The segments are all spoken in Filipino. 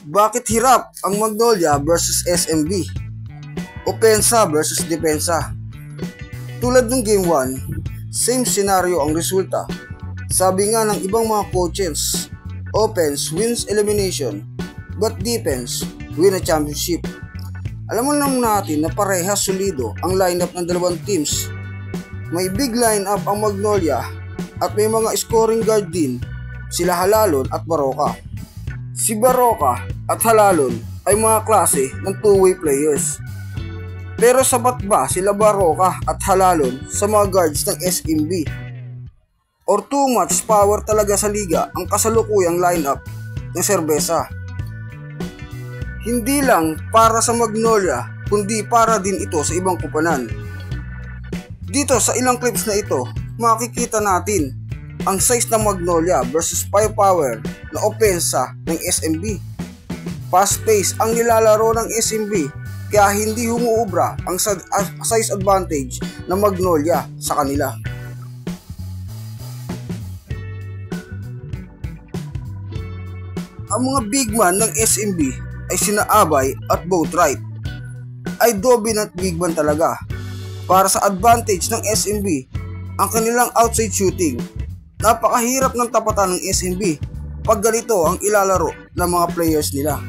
Bakit hirap ang Magnolia versus SMB? Opensa versus depensa. Tulad ng Game 1, same scenario ang resulta. Sabi nga ng ibang mga coaches, offense wins elimination, but defense win a championship. Alam mo naman natin na parehas solido ang lineup ng dalawang teams. May big lineup ang Magnolia at may mga scoring guard din, sila Halalon at Baroka. Si Baroka at Halalon ay mga klase ng two-way players. Pero sapat ba sila Baroka at Halalon sa mga guards ng SMB? Or too much power talaga sa liga ang kasalukuyang lineup ng serbesa? Hindi lang para sa Magnolia, kundi para din ito sa ibang kupanan. Dito sa ilang clips na ito, makikita natin ang size ng Magnolia versus firepower na opensa ng SMB. Fast pace ang nilalaro ng SMB, kaya hindi humuubra ang size advantage ng Magnolia sa kanila. Ang mga big man ng SMB ay sina Abay at Boatwright. Ay dominant big man talaga. Para sa advantage ng SMB, ang kanilang outside shooting. Napakahirap ng tapatan ng SMB pag ganito ang ilalaro ng mga players nila.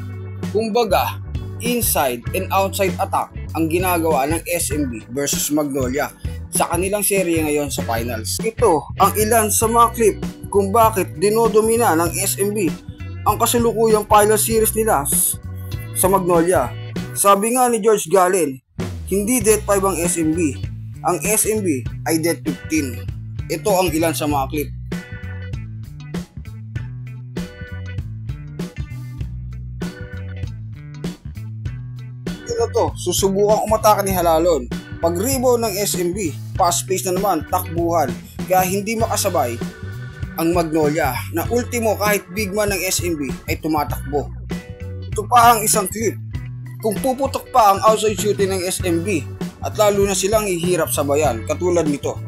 Kumbaga, inside and outside attack ang ginagawa ng SMB versus Magnolia sa kanilang serye ngayon sa finals. Ito ang ilan sa mga clip kung bakit dinodomina ng SMB ang kasalukuyang final series nila sa Magnolia. Sabi nga ni George Gallen, hindi dead 5 ang SMB. Ang SMB ay dead 15. Ito ang ilan sa mga clip. To, susubukang umatake ni Halalon. Pag rebound ng SMB, fast pace na naman, takbuhan, kaya hindi makasabay ang Magnolia na ultimo kahit big man ng SMB ay tumatakbo. Ito pa ang isang clip. Kung puputok pa ang outside shooting ng SMB at lalo na silang hihirap sabayan katulad nito.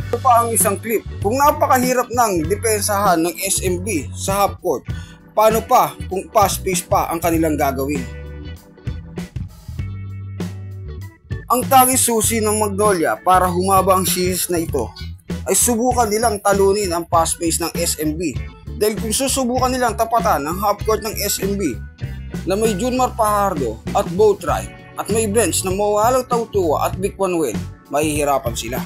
Ito pa ang isang clip. Kung napakahirap ng depensahan ng SMB sa half court, paano pa kung fast pace pa ang kanilang gagawin? Ang tanging susi ng Magnolia para humaba ang series na ito ay subukan nilang talunin ang fast pace ng SMB. Dahil kung susubukan nilang tapatan ang half court ng SMB na may Junmar Fajardo at Boatwright at may bench na Mawalaw Tautua at Vic Manuel, mahihirapan sila.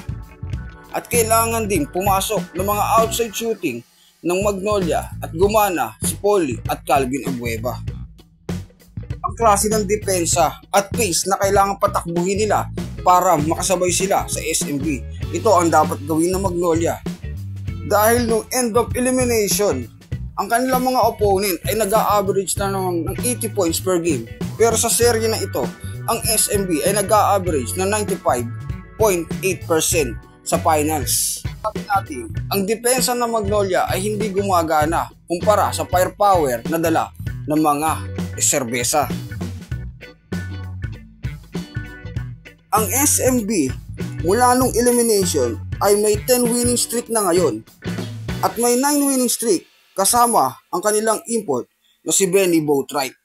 At kailangan ding pumasok ng mga outside shooting ng Magnolia at gumana si Polly at Calvin Abueva. Ang klase ng depensa at pace na kailangan patakbuhin nila para makasabay sila sa SMB. Ito ang dapat gawin ng Magnolia. Dahil nung end of elimination, ang kanilang mga opponent ay nag-a-average na ng 80 points per game. Pero sa serye na ito, ang SMB ay nag-a-average na 95.8% sa finals. Sabi natin, ang depensa ng Magnolia ay hindi gumagana kumpara sa firepower na dala ng mga serbesa. Ang SMB mula nung elimination ay may 10 winning streak na ngayon at may 9 winning streak kasama ang kanilang import na si Benny Boatwright.